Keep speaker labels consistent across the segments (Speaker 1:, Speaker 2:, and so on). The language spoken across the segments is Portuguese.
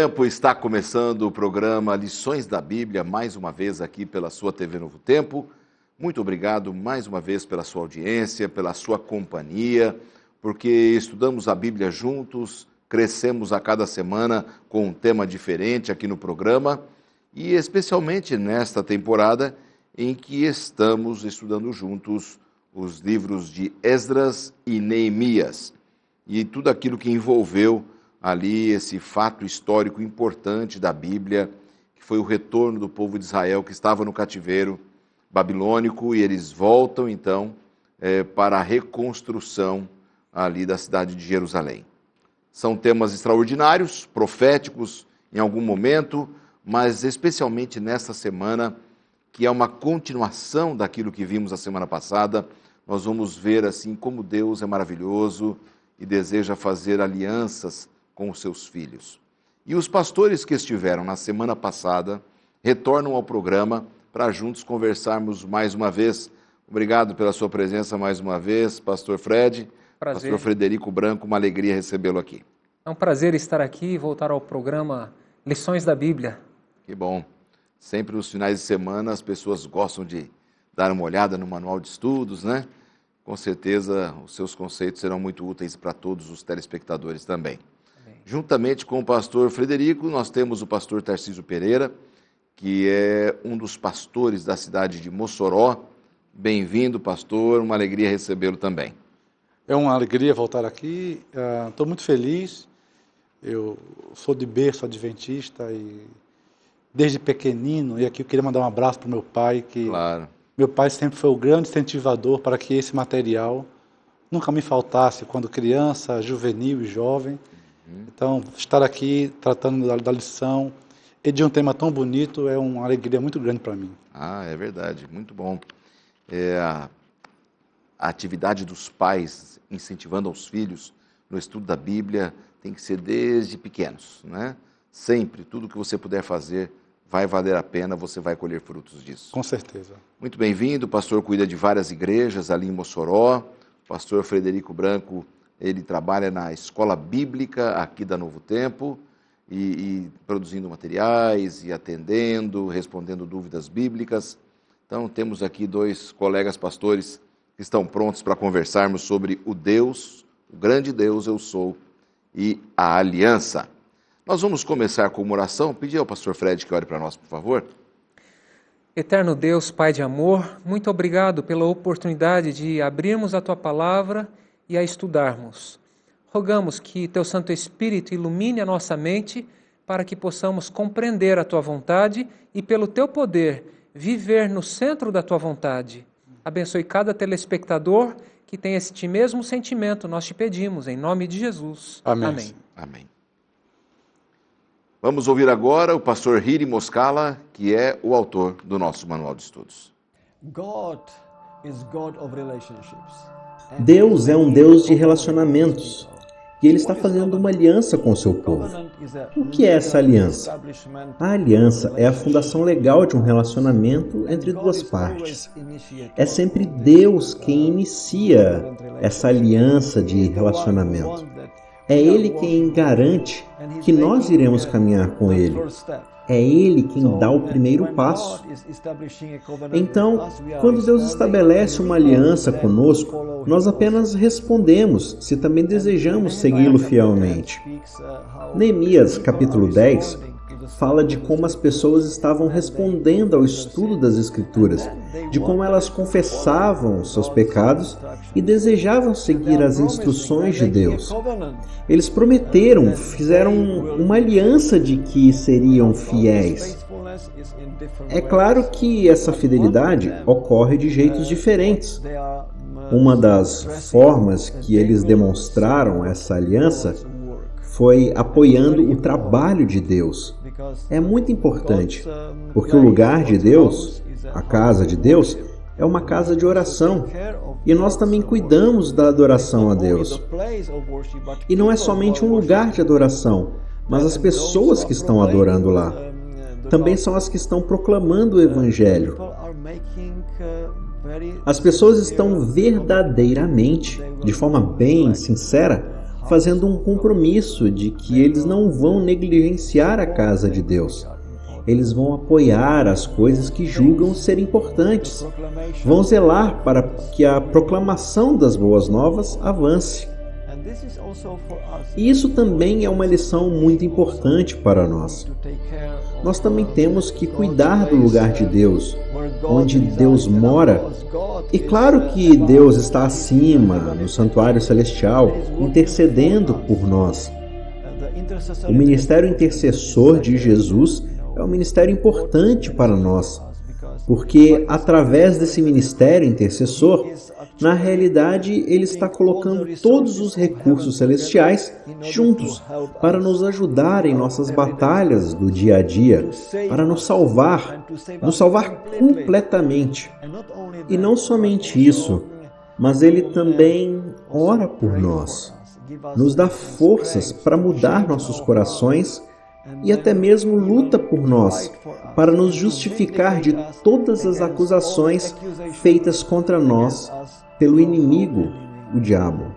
Speaker 1: Tempo, está começando o programa Lições da Bíblia, mais uma vez aqui pela sua TV Novo Tempo. Muito obrigado mais uma vez pela sua audiência, pela sua companhia, porque estudamos a Bíblia juntos, crescemos a cada semana com um tema diferente aqui no programa, e especialmente nesta temporada em que estamos estudando juntos os livros de Esdras e Neemias, e tudo aquilo que envolveu ali esse fato histórico importante da Bíblia, que foi o retorno do povo de Israel que estava no cativeiro babilônico, e eles voltam então para a reconstrução ali da cidade de Jerusalém. São temas extraordinários, proféticos em algum momento, mas especialmente nesta semana, que é uma continuação daquilo que vimos a semana passada. Nós vamos ver assim como Deus é maravilhoso e deseja fazer alianças com os seus filhos. E os pastores que estiveram na semana passada retornam ao programa para juntos conversarmos mais uma vez. Obrigado pela sua presença mais uma vez, pastor Fred.
Speaker 2: Prazer.
Speaker 1: Pastor Frederico Branco, uma alegria recebê-lo aqui.
Speaker 2: É um prazer estar aqui e voltar ao programa Lições da Bíblia.
Speaker 1: Que bom. Sempre nos finais de semana as pessoas gostam de dar uma olhada no manual de estudos, né? Com certeza os seus conceitos serão muito úteis para todos os telespectadores também. Juntamente com o pastor Frederico, nós temos o pastor Tarcísio Pereira, que é um dos pastores da cidade de Mossoró. Bem-vindo, pastor, uma alegria recebê-lo também.
Speaker 3: É uma alegria voltar aqui, estou muito feliz. Eu sou de berço adventista e desde pequenino, e aqui eu queria mandar um abraço para o meu pai, que
Speaker 1: Claro.
Speaker 3: Meu pai sempre foi o grande incentivador para que esse material nunca me faltasse quando criança, juvenil e jovem. Então, estar aqui tratando da lição e de um tema tão bonito é uma alegria muito grande para mim.
Speaker 1: Ah, é verdade, muito bom. A atividade dos pais incentivando aos filhos no estudo da Bíblia tem que ser desde pequenos, né? Sempre, tudo que você puder fazer vai valer a pena, você vai colher frutos disso.
Speaker 3: Com certeza.
Speaker 1: Muito bem-vindo, o pastor cuida de várias igrejas ali em Mossoró. O pastor Frederico Branco, ele trabalha na escola bíblica aqui da Novo Tempo, e produzindo materiais, e atendendo, respondendo dúvidas bíblicas. Então, temos aqui dois colegas pastores que estão prontos para conversarmos sobre o Deus, o grande Deus eu sou, e a aliança. Nós vamos começar com uma oração. Pedir ao pastor Fred que ore para nós, por favor.
Speaker 2: Eterno Deus, Pai de amor, muito obrigado pela oportunidade de abrirmos a Tua Palavra e a estudarmos. Rogamos que Teu Santo Espírito ilumine a nossa mente para que possamos compreender a Tua vontade e, pelo Teu poder, viver no centro da Tua vontade. Abençoe cada telespectador que tem este mesmo sentimento, nós te pedimos, em nome de Jesus.
Speaker 3: Amém.
Speaker 2: Amém.
Speaker 1: Amém. Vamos ouvir agora o pastor Hiri Moscala, que é o autor do nosso manual de estudos.
Speaker 4: Deus é um Deus de relacionamentos e Ele está fazendo uma aliança com o seu povo. O que é essa aliança? A aliança é a fundação legal de um relacionamento entre duas partes. É sempre Deus quem inicia essa aliança de relacionamento. É Ele quem garante que nós iremos caminhar com Ele. É Ele quem dá o primeiro passo. Então, quando Deus estabelece uma aliança conosco, nós apenas respondemos se também desejamos segui-lo fielmente. Neemias, capítulo 10, fala de como as pessoas estavam respondendo ao estudo das Escrituras, de como elas confessavam seus pecados e desejavam seguir as instruções de Deus. Eles prometeram, fizeram uma aliança de que seriam fiéis. É claro que essa fidelidade ocorre de jeitos diferentes. Uma das formas que eles demonstraram essa aliança foi apoiando o trabalho de Deus. É muito importante, porque o lugar de Deus, a casa de Deus, é uma casa de oração. E nós também cuidamos da adoração a Deus. E não é somente um lugar de adoração, mas as pessoas que estão adorando lá também são as que estão proclamando o Evangelho. As pessoas estão verdadeiramente, de forma bem sincera, fazendo um compromisso de que eles não vão negligenciar a casa de Deus. Eles vão apoiar as coisas que julgam ser importantes. Vão zelar para que a proclamação das boas novas avance. E isso também é uma lição muito importante para nós. Nós também temos que cuidar do lugar de Deus, onde Deus mora. E claro que Deus está acima, no santuário celestial, intercedendo por nós. O ministério intercessor de Jesus é um ministério importante para nós, porque através desse ministério intercessor, na realidade, ele está colocando todos os recursos celestiais juntos para nos ajudar em nossas batalhas do dia a dia, para nos salvar completamente. E não somente isso, mas ele também ora por nós, nos dá forças para mudar nossos corações e até mesmo luta por nós, para nos justificar de todas as acusações feitas contra nós pelo inimigo, o diabo.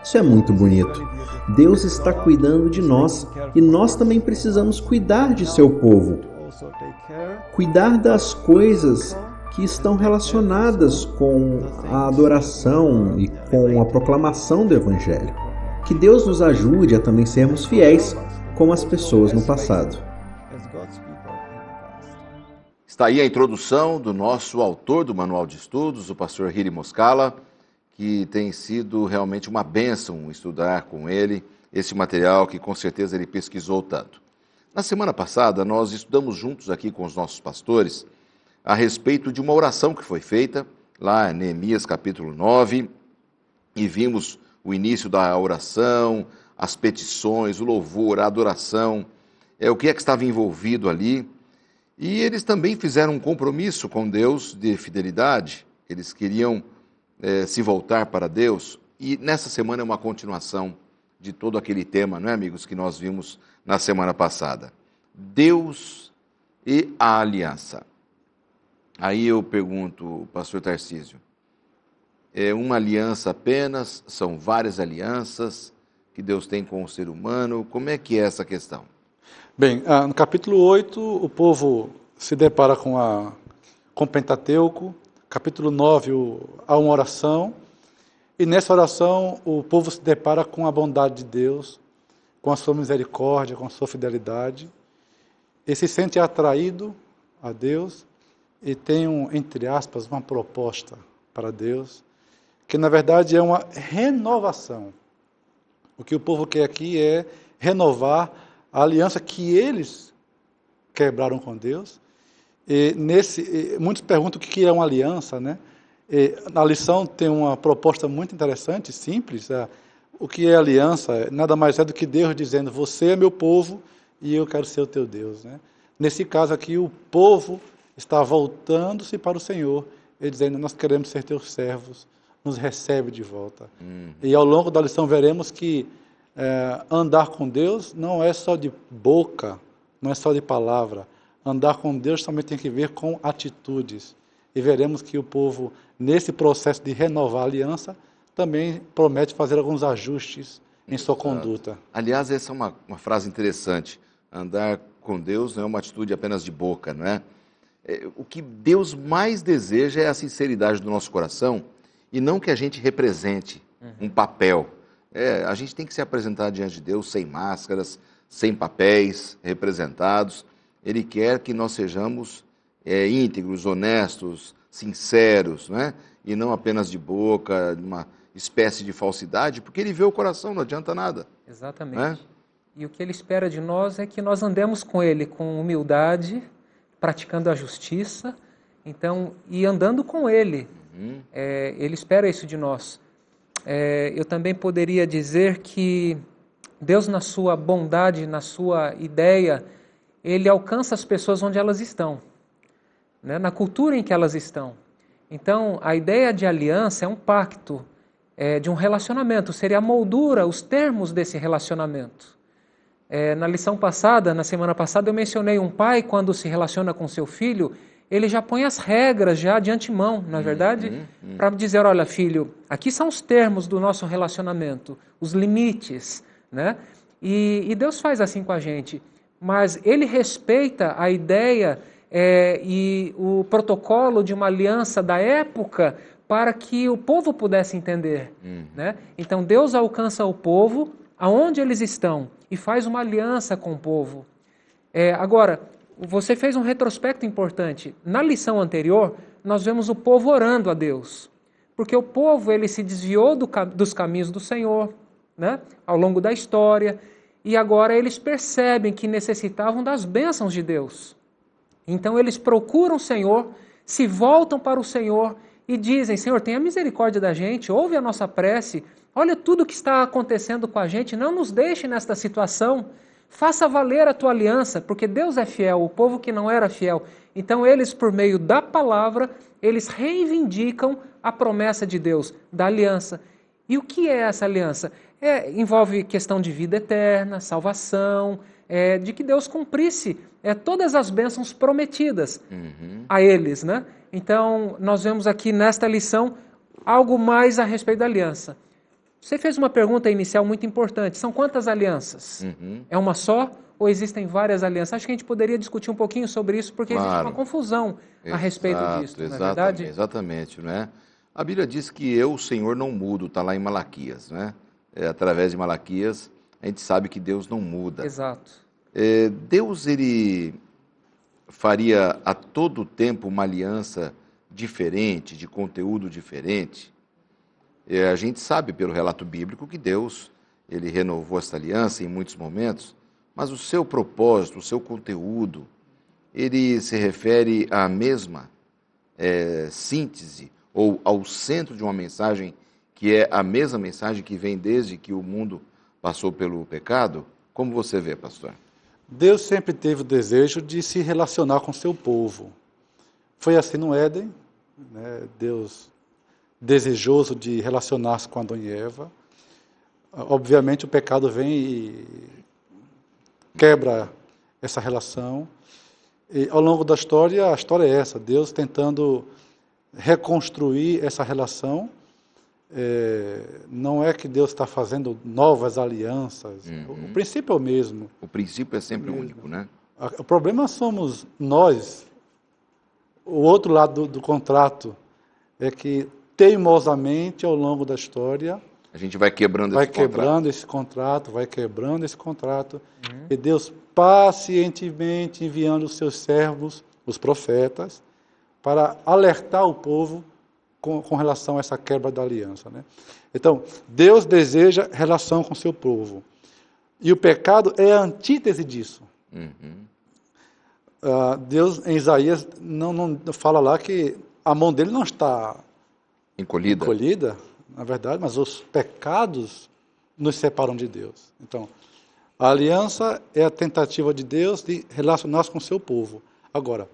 Speaker 4: Isso é muito bonito. Deus está cuidando de nós e nós também precisamos cuidar de seu povo. Cuidar das coisas que estão relacionadas com a adoração e com a proclamação do Evangelho. Que Deus nos ajude a também sermos fiéis como as pessoas no passado.
Speaker 1: Está aí a introdução do nosso autor do Manual de Estudos, o pastor Hiri Moscala, que tem sido realmente uma bênção estudar com ele esse material que com certeza ele pesquisou tanto. Na semana passada, nós estudamos juntos aqui com os nossos pastores a respeito de uma oração que foi feita lá em Neemias capítulo 9, e vimos o início da oração, as petições, o louvor, a adoração, o que é que estava envolvido ali. E eles também fizeram um compromisso com Deus de fidelidade, eles queriam se voltar para Deus, e nessa semana é uma continuação de todo aquele tema, não é, amigos, que nós vimos na semana passada. Deus e a aliança. Aí eu pergunto, pastor Tarcísio, é uma aliança apenas? São várias alianças que Deus tem com o ser humano? Como é que é essa questão?
Speaker 3: Bem, no capítulo 8, o povo se depara com o Pentateuco. Capítulo 9, há uma oração. E nessa oração, o povo se depara com a bondade de Deus, com a sua misericórdia, com a sua fidelidade. E se sente atraído a Deus e tem, entre aspas, uma proposta para Deus, que na verdade é uma renovação. O que o povo quer aqui é renovar a aliança que eles quebraram com Deus. E muitos perguntam o que é uma aliança, né? Na lição tem uma proposta muito interessante, simples. O que é aliança? Nada mais é do que Deus dizendo, você é meu povo e eu quero ser o teu Deus, né? Nesse caso aqui, o povo está voltando-se para o Senhor e dizendo, nós queremos ser teus servos, nos recebe de volta. E ao longo da lição veremos que andar com Deus não é só de boca, não é só de palavra. Andar com Deus também tem que ver com atitudes. E veremos que o povo, nesse processo de renovar a aliança, também promete fazer alguns ajustes em sua conduta.
Speaker 1: Aliás, essa é uma frase interessante. Andar com Deus não é uma atitude apenas de boca, não é? O que Deus mais deseja é a sinceridade do nosso coração e não que a gente represente um papel. A gente tem que se apresentar diante de Deus sem máscaras, sem papéis representados. Ele quer que nós sejamos íntegros, honestos, sinceros, né? E não apenas de boca, uma espécie de falsidade, porque ele vê o coração, não adianta nada.
Speaker 2: Exatamente.
Speaker 1: Né?
Speaker 2: E o que ele espera de nós é que nós andemos com ele com humildade, praticando a justiça, e andando com ele. Ele espera isso de nós. Eu também poderia dizer que Deus, na sua bondade, na sua ideia, ele alcança as pessoas onde elas estão, né? Na cultura em que elas estão. Então, a ideia de aliança é um pacto, de um relacionamento, seria a moldura, os termos desse relacionamento. Na lição passada, na semana passada, eu mencionei um pai, quando se relaciona com seu filho, ele já põe as regras já de antemão, não é verdade? Para dizer, olha filho, aqui são os termos do nosso relacionamento, os limites, né? E Deus faz assim com a gente, mas Ele respeita a ideia e o protocolo de uma aliança da época para que o povo pudesse entender, né? Então Deus alcança o povo aonde eles estão e faz uma aliança com o povo. Agora, você fez um retrospecto importante. Na lição anterior, nós vemos o povo orando a Deus, porque o povo ele se desviou dos caminhos do Senhor, né, ao longo da história, e agora eles percebem que necessitavam das bênçãos de Deus. Então eles procuram o Senhor, se voltam para o Senhor e dizem, Senhor, tenha misericórdia da gente, ouve a nossa prece, olha tudo o que está acontecendo com a gente, não nos deixe nesta situação, faça valer a tua aliança, porque Deus é fiel, o povo que não era fiel. Então eles, por meio da palavra, eles reivindicam a promessa de Deus, da aliança. E o que é essa aliança? Envolve questão de vida eterna, salvação, de que Deus cumprisse todas as bênçãos prometidas a eles, né? Então, nós vemos aqui nesta lição algo mais a respeito da aliança. Você fez uma pergunta inicial muito importante. São quantas alianças? É uma só ou existem várias alianças? Acho que a gente poderia discutir um pouquinho sobre isso, porque existe uma confusão a respeito disso, não é verdade?
Speaker 1: Exatamente, não é? A Bíblia diz que eu, o Senhor, não mudo, está lá em Malaquias, né? Através de Malaquias, a gente sabe que Deus não muda.
Speaker 2: Exato.
Speaker 1: Deus, ele faria a todo tempo uma aliança diferente, de conteúdo diferente. A gente sabe pelo relato bíblico que Deus, ele renovou essa aliança em muitos momentos, mas o seu propósito, o seu conteúdo, ele se refere à mesma síntese ou ao centro de uma mensagem que é a mesma mensagem que vem desde que o mundo passou pelo pecado. Como você vê, pastor?
Speaker 3: Deus sempre teve o desejo de se relacionar com o seu povo. Foi assim no Éden, né? Deus desejoso de relacionar-se com Adão e Eva. Obviamente o pecado vem e quebra essa relação. E ao longo da história, a história é essa, Deus tentando reconstruir essa relação. Não é que Deus está fazendo novas alianças, o princípio é o mesmo.
Speaker 1: O princípio é sempre único, né?
Speaker 3: O problema somos nós. O outro lado do contrato é que teimosamente, ao longo da história,
Speaker 1: a gente vai quebrando
Speaker 3: esse contrato, e Deus pacientemente enviando os seus servos, os profetas, para alertar o povo com relação a essa quebra da aliança, né? Então, Deus deseja relação com o seu povo. E o pecado é a antítese disso. Deus, em Isaías, não fala lá que a mão dele não está encolhida, na verdade, mas os pecados nos separam de Deus. Então, a aliança é a tentativa de Deus de relacionar-se com o seu povo. Agora,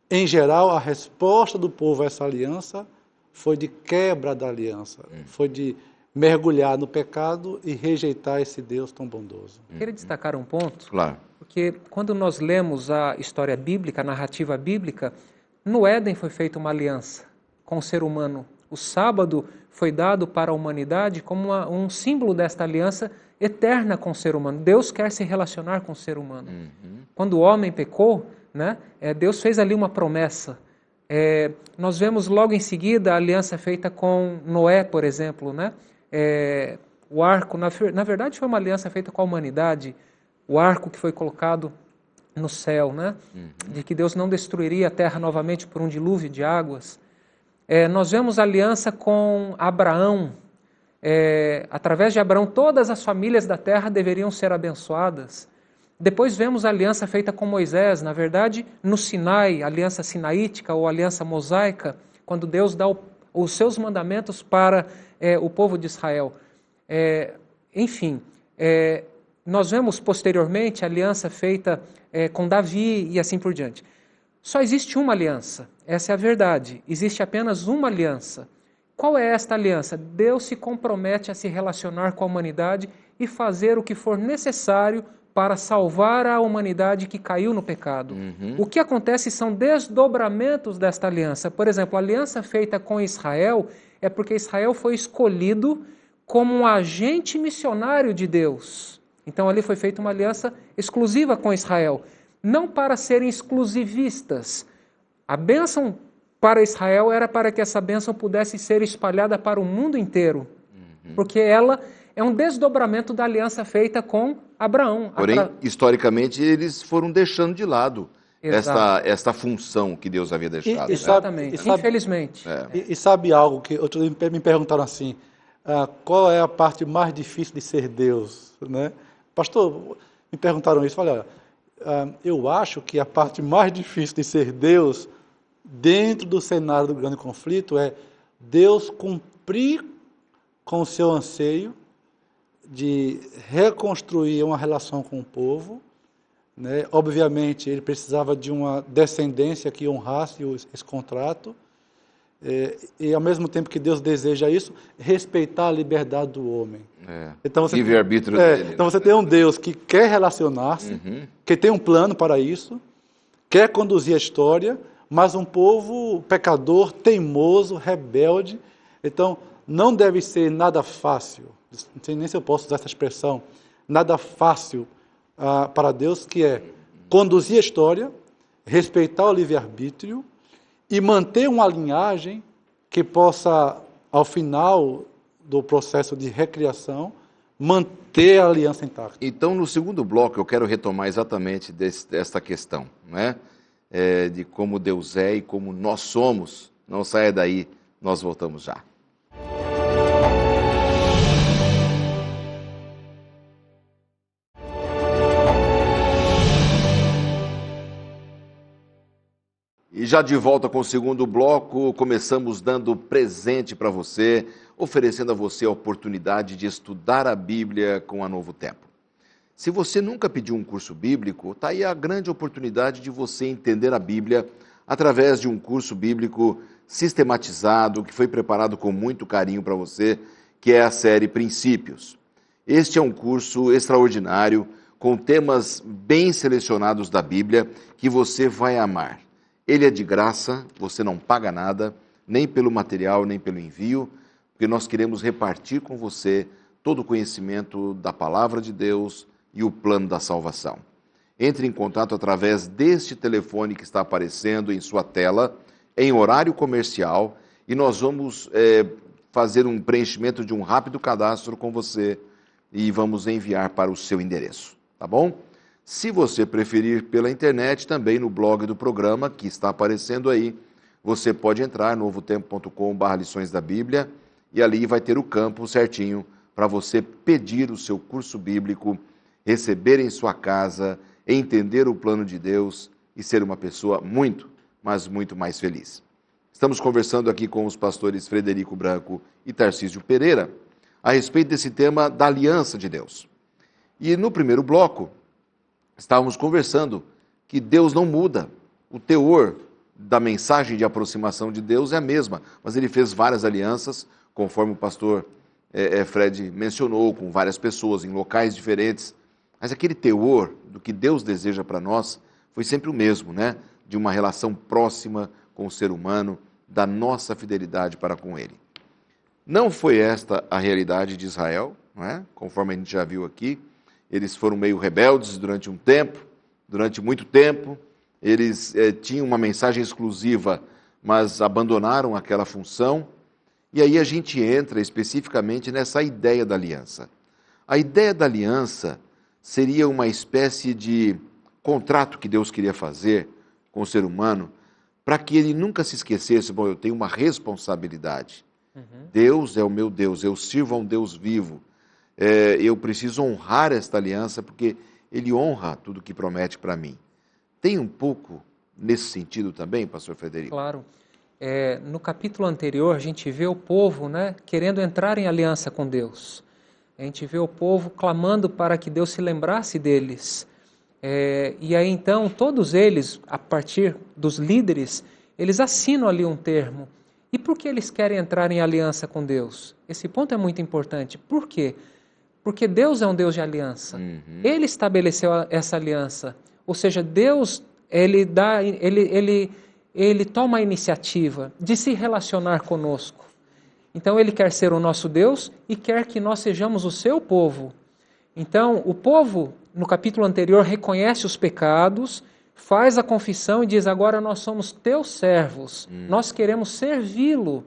Speaker 3: em geral, a resposta do povo a essa aliança foi de quebra da aliança, foi de mergulhar no pecado e rejeitar esse Deus tão bondoso.
Speaker 2: Queria destacar um ponto,
Speaker 1: claro,
Speaker 2: porque quando nós lemos a história bíblica, a narrativa bíblica, no Éden foi feita uma aliança com o ser humano. O sábado foi dado para a humanidade como um símbolo desta aliança eterna com o ser humano. Deus quer se relacionar com o ser humano. Quando o homem pecou, né, Deus fez ali uma promessa. Nós vemos logo em seguida a aliança feita com Noé, por exemplo, né? O arco, na verdade foi uma aliança feita com a humanidade, o arco que foi colocado no céu, né? De que Deus não destruiria a terra novamente por um dilúvio de águas. Nós vemos a aliança com Abraão. Através de Abraão, todas as famílias da terra deveriam ser abençoadas. Depois vemos a aliança feita com Moisés, na verdade, no Sinai, a aliança sinaítica ou aliança mosaica, quando Deus dá os seus mandamentos para o povo de Israel. Nós vemos posteriormente a aliança feita com Davi e assim por diante. Só existe uma aliança, essa é a verdade, existe apenas uma aliança. Qual é esta aliança? Deus se compromete a se relacionar com a humanidade e fazer o que for necessário para salvar a humanidade que caiu no pecado. O que acontece são desdobramentos desta aliança. Por exemplo, a aliança feita com Israel é porque Israel foi escolhido como um agente missionário de Deus. Então ali foi feita uma aliança exclusiva com Israel, não para serem exclusivistas. A bênção para Israel era para que essa bênção pudesse ser espalhada para o mundo inteiro, porque ela é um desdobramento da aliança feita com Abraão.
Speaker 1: Porém, historicamente, eles foram deixando de lado esta função que Deus havia deixado.
Speaker 2: Exatamente, infelizmente.
Speaker 3: E sabe algo que outro dia me perguntaram assim, qual é a parte mais difícil de ser Deus? Né? Pastor, me perguntaram isso, olha, eu acho que a parte mais difícil de ser Deus, dentro do cenário do grande conflito, é Deus cumprir com o seu anseio de reconstruir uma relação com o povo, né? Obviamente, ele precisava de uma descendência que honrasse esse contrato, e ao mesmo tempo que Deus deseja isso, respeitar a liberdade do homem. Então
Speaker 1: livre-arbítrio dele.
Speaker 3: Então você tem um Deus que quer relacionar-se, que tem um plano para isso, quer conduzir a história, mas um povo pecador, teimoso, rebelde. Então, não deve ser nada fácil, não sei nem se eu posso usar essa expressão, nada fácil para Deus, que é conduzir a história, respeitar o livre-arbítrio e manter uma linhagem que possa, ao final do processo de recriação, manter a aliança intacta.
Speaker 1: Então, no segundo bloco, eu quero retomar exatamente desta questão, né? De como Deus é e como nós somos. Não saia daí, nós voltamos já. E já de volta com o segundo bloco, começamos dando presente para você, oferecendo a você a oportunidade de estudar a Bíblia com a Novo Tempo. Se você nunca pediu um curso bíblico, está aí a grande oportunidade de você entender a Bíblia através de um curso bíblico sistematizado, que foi preparado com muito carinho para você, que é a série Princípios. Este é um curso extraordinário, com temas bem selecionados da Bíblia, que você vai amar. Ele é de graça, você não paga nada, nem pelo material, nem pelo envio, porque nós queremos repartir com você todo o conhecimento da Palavra de Deus e o plano da salvação. Entre em contato através deste telefone que está aparecendo em sua tela, em horário comercial, e nós vamos fazer um preenchimento de um rápido cadastro com você e vamos enviar para o seu endereço, tá bom? Se você preferir pela internet, também no blog do programa, que está aparecendo aí, você pode entrar no novotempo.com/lições da Bíblia e ali vai ter o campo certinho para você pedir o seu curso bíblico, receber em sua casa, entender o plano de Deus e ser uma pessoa muito, mas muito mais feliz. Estamos conversando aqui com os pastores Frederico Branco e Tarcísio Pereira a respeito desse tema da aliança de Deus. E no primeiro bloco, estávamos conversando que Deus não muda. O teor da mensagem de aproximação de Deus é a mesma, mas ele fez várias alianças, conforme o pastor Fred mencionou, com várias pessoas em locais diferentes. Mas aquele teor do que Deus deseja para nós foi sempre o mesmo, né? De uma relação próxima com o ser humano, da nossa fidelidade para com ele. Não foi esta a realidade de Israel, não é? Conforme a gente já viu aqui. Eles foram meio rebeldes durante muito tempo, eles tinham uma mensagem exclusiva, mas abandonaram aquela função, e aí a gente entra especificamente nessa ideia da aliança. A ideia da aliança seria uma espécie de contrato que Deus queria fazer com o ser humano, para que ele nunca se esquecesse, bom, eu tenho uma responsabilidade. Deus é o meu Deus, eu sirvo a um Deus vivo. Eu preciso honrar esta aliança, porque ele honra tudo que promete para mim. Tem um pouco nesse sentido também, pastor Frederico?
Speaker 2: Claro. No capítulo anterior, a gente vê o povo, né, querendo entrar em aliança com Deus. A gente vê o povo clamando para que Deus se lembrasse deles. E aí então, todos eles, a partir dos líderes, eles assinam ali um termo. E por que eles querem entrar em aliança com Deus? Esse ponto é muito importante. Por quê? Porque Deus é um Deus de aliança. Ele estabeleceu essa aliança. Ou seja, Deus, ele toma a iniciativa de se relacionar conosco. Então ele quer ser o nosso Deus e quer que nós sejamos o seu povo. Então o povo, no capítulo anterior, reconhece os pecados, faz a confissão e diz: agora nós somos teus servos, nós queremos servi-lo.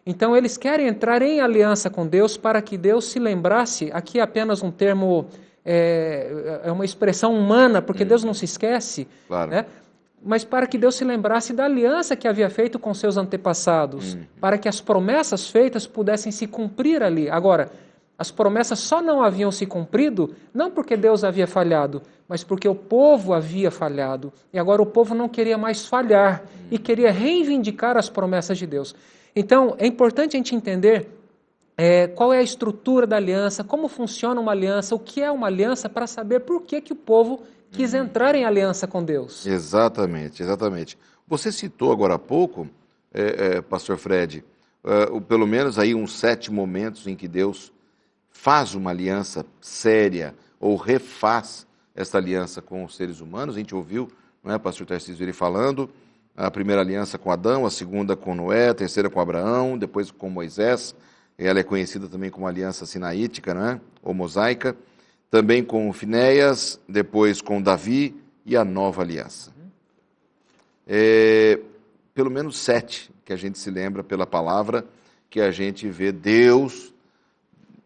Speaker 2: Então eles querem entrar em aliança com Deus para que Deus se lembrasse, aqui é apenas um termo, é uma expressão humana, porque Deus não se esquece,
Speaker 1: Claro.
Speaker 2: né? Mas para que Deus se lembrasse da aliança que havia feito com seus antepassados, para que as promessas feitas pudessem se cumprir ali. Agora, as promessas só não haviam se cumprido, não porque Deus havia falhado, mas porque o povo havia falhado. E agora o povo não queria mais falhar e queria reivindicar as promessas de Deus. Então, é importante a gente entender qual é a estrutura da aliança, como funciona uma aliança, o que é uma aliança, para saber por que o povo quis entrar em aliança com Deus.
Speaker 1: Exatamente, exatamente. Você citou agora há pouco, Pastor Fred, pelo menos aí uns 7 momentos em que Deus faz uma aliança séria ou refaz essa aliança com os seres humanos. A gente ouviu, não é, Pastor Tarcísio, ele falando, a primeira aliança com Adão, a segunda com Noé, a terceira com Abraão, depois com Moisés. Ela é conhecida também como aliança sinaítica, não é? Ou mosaica. Também com Finéias, depois com Davi e a nova aliança. Pelo menos 7 que a gente se lembra pela palavra, que a gente vê Deus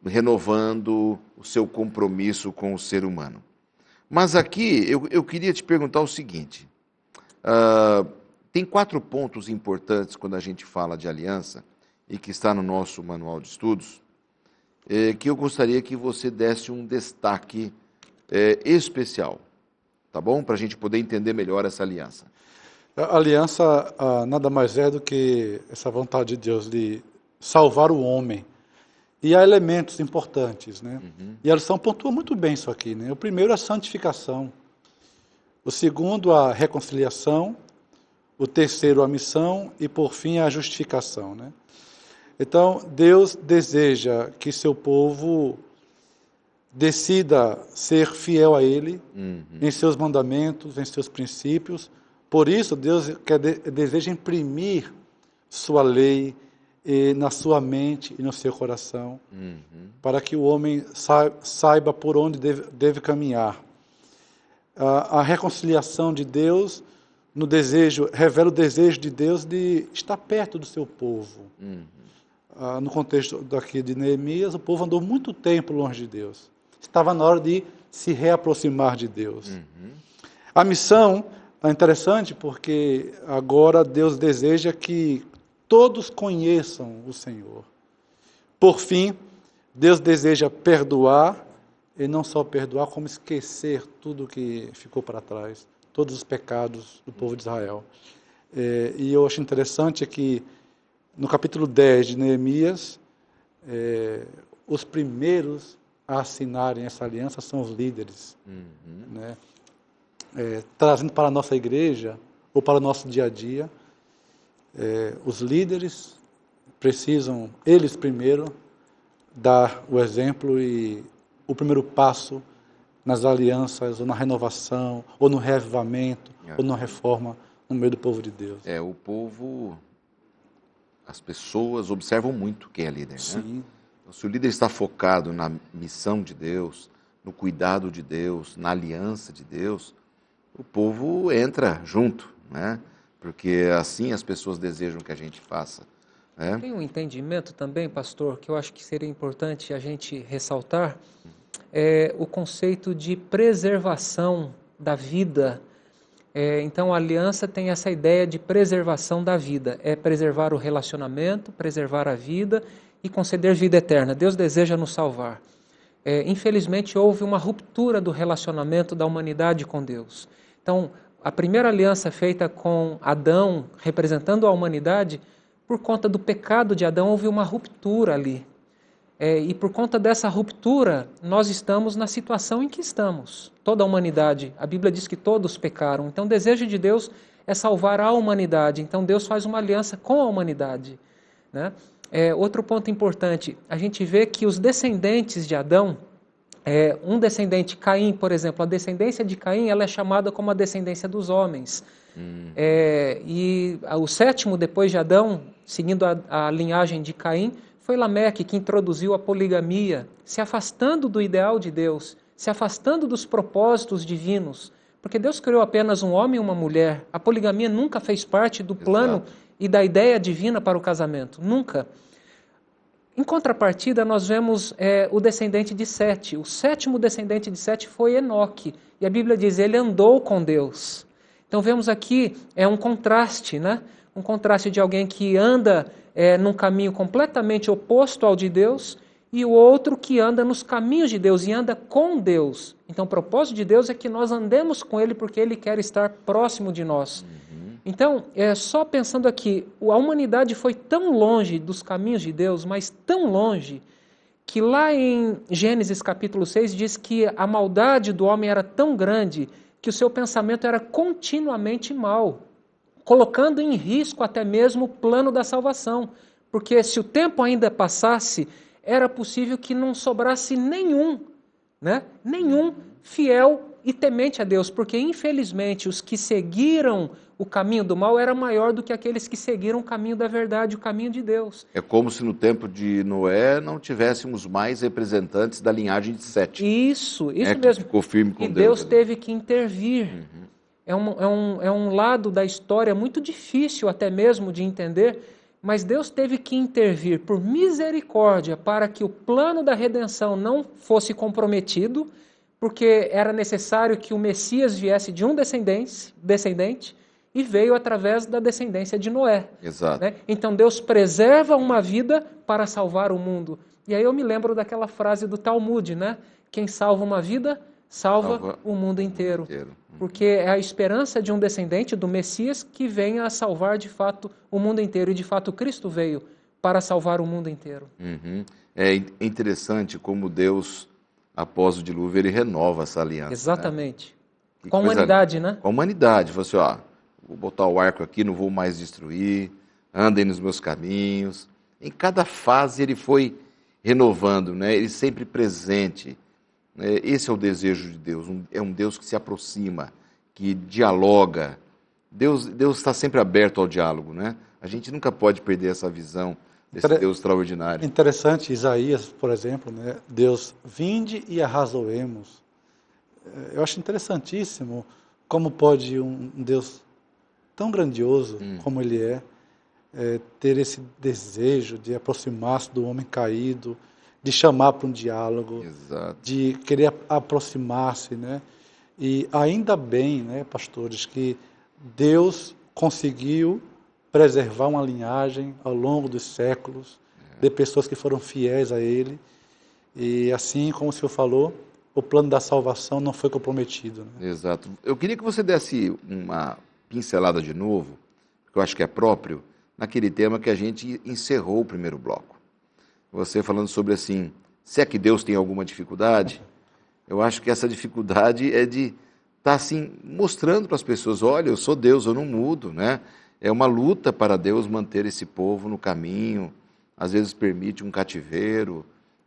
Speaker 1: renovando o seu compromisso com o ser humano. Mas aqui eu queria te perguntar o seguinte, tem 4 pontos importantes quando a gente fala de aliança, e que está no nosso manual de estudos, que eu gostaria que você desse um destaque especial, tá bom? Para a gente poder entender melhor essa aliança.
Speaker 3: A aliança nada mais é do que essa vontade de Deus de salvar o homem. E há elementos importantes, né? E a lição pontua muito bem isso aqui, né? O primeiro é a santificação. O segundo, a reconciliação. O terceiro, a missão. E, por fim, a justificação, né? Então, Deus deseja que seu povo decida ser fiel a Ele, em seus mandamentos, em seus princípios. Por isso, Deus deseja imprimir sua lei na sua mente e no seu coração, para que o homem saiba por onde deve caminhar. A reconciliação de Deus revela o desejo de Deus de estar perto do seu povo. No contexto daqui de Neemias, o povo andou muito tempo longe de Deus. Estava na hora de se reaproximar de Deus. A missão é interessante porque agora Deus deseja que todos conheçam o Senhor. Por fim, Deus deseja perdoar, e não só perdoar, como esquecer tudo que ficou para trás, todos os pecados do povo de Israel. E eu acho interessante que no capítulo 10 de Neemias, os primeiros a assinarem essa aliança são os líderes, né? Trazendo para a nossa igreja, ou para o nosso dia a dia, os líderes precisam, eles primeiro, dar o exemplo e o primeiro passo nas alianças, ou na renovação, ou no reavivamento, ou na reforma no meio do povo de Deus.
Speaker 1: O povo, as pessoas observam muito quem é líder, né? Então, se o líder está focado na missão de Deus, no cuidado de Deus, na aliança de Deus, o povo entra junto, né? Porque assim as pessoas desejam que a gente faça. Né?
Speaker 2: Tem um entendimento também, pastor, que eu acho que seria importante a gente ressaltar, o conceito de preservação da vida. Então a aliança tem essa ideia de preservação da vida, preservar o relacionamento, preservar a vida e conceder vida eterna. Deus deseja nos salvar. Infelizmente houve uma ruptura do relacionamento da humanidade com Deus. Então, a primeira aliança feita com Adão, representando a humanidade, por conta do pecado de Adão, houve uma ruptura ali. E por conta dessa ruptura, nós estamos na situação em que estamos. Toda a humanidade, a Bíblia diz que todos pecaram. Então, o desejo de Deus é salvar a humanidade. Então, Deus faz uma aliança com a humanidade, né? Outro ponto importante, a gente vê que os descendentes de Adão, um descendente, Caim, por exemplo, a descendência de Caim, ela é chamada como a descendência dos homens. E o sétimo, depois de Adão, seguindo a linhagem de Caim, foi Lameque, que introduziu a poligamia, se afastando do ideal de Deus, se afastando dos propósitos divinos, porque Deus criou apenas um homem e uma mulher. A poligamia nunca fez parte do plano e da ideia divina para o casamento, nunca. Em contrapartida, nós vemos o descendente de Sete. O sétimo descendente de Sete foi Enoque, e a Bíblia diz, ele andou com Deus. Então vemos aqui um contraste, né? Um contraste de alguém que anda num caminho completamente oposto ao de Deus, e o outro que anda nos caminhos de Deus e anda com Deus. Então o propósito de Deus é que nós andemos com Ele porque Ele quer estar próximo de nós. Então, só pensando aqui, a humanidade foi tão longe dos caminhos de Deus, mas tão longe, que lá em Gênesis capítulo 6 diz que a maldade do homem era tão grande que o seu pensamento era continuamente mau, colocando em risco até mesmo o plano da salvação. Porque se o tempo ainda passasse, era possível que não sobrasse nenhum fiel e temente a Deus, porque infelizmente os que seguiram o caminho do mal era maior do que aqueles que seguiram o caminho da verdade, o caminho de Deus.
Speaker 1: É como se no tempo de Noé não tivéssemos mais representantes da linhagem de Sete.
Speaker 2: Isso mesmo.
Speaker 1: Que ficou firme com
Speaker 2: e
Speaker 1: Deus.
Speaker 2: Deus teve que intervir. É um lado da história muito difícil até mesmo de entender, mas Deus teve que intervir por misericórdia para que o plano da redenção não fosse comprometido, porque era necessário que o Messias viesse de um descendente e veio através da descendência de Noé.
Speaker 1: Exato.
Speaker 2: Né? Então Deus preserva uma vida para salvar o mundo. E aí eu me lembro daquela frase do Talmud, né? Quem salva uma vida, salva o mundo inteiro. Porque é a esperança de um descendente do Messias que venha a salvar de fato o mundo inteiro. E de fato Cristo veio para salvar o mundo inteiro.
Speaker 1: É interessante como Deus, após o dilúvio, ele renova essa aliança.
Speaker 2: Exatamente.
Speaker 1: Né?
Speaker 2: Com a humanidade, né?
Speaker 1: Com a humanidade. Falou assim, vou botar o arco aqui, não vou mais destruir, andem nos meus caminhos. Em cada fase ele foi renovando, né? Ele sempre presente. Esse é o desejo de Deus, é um Deus que se aproxima, que dialoga. Deus está sempre aberto ao diálogo, né? A gente nunca pode perder essa visão desse Deus extraordinário.
Speaker 3: Interessante, Isaías, por exemplo, né? Deus, vinde e arrazoemos. Eu acho interessantíssimo como pode um Deus tão grandioso como Ele ter esse desejo de aproximar-se do homem caído, de chamar para um diálogo,
Speaker 1: Exato.
Speaker 3: De querer aproximar-se, né? E ainda bem, né, pastores, que Deus conseguiu preservar uma linhagem ao longo dos séculos, de pessoas que foram fiéis a Ele, e assim como o senhor falou, o plano da salvação não foi comprometido. Né?
Speaker 1: Exato. Eu queria que você desse uma pincelada de novo, que eu acho que é próprio, naquele tema que a gente encerrou o primeiro bloco. Você falando sobre assim, se é que Deus tem alguma dificuldade, eu acho que essa dificuldade é de estar assim, mostrando para as pessoas, olha, eu sou Deus, eu não mudo, né? É uma luta para Deus manter esse povo no caminho, às vezes permite um cativeiro,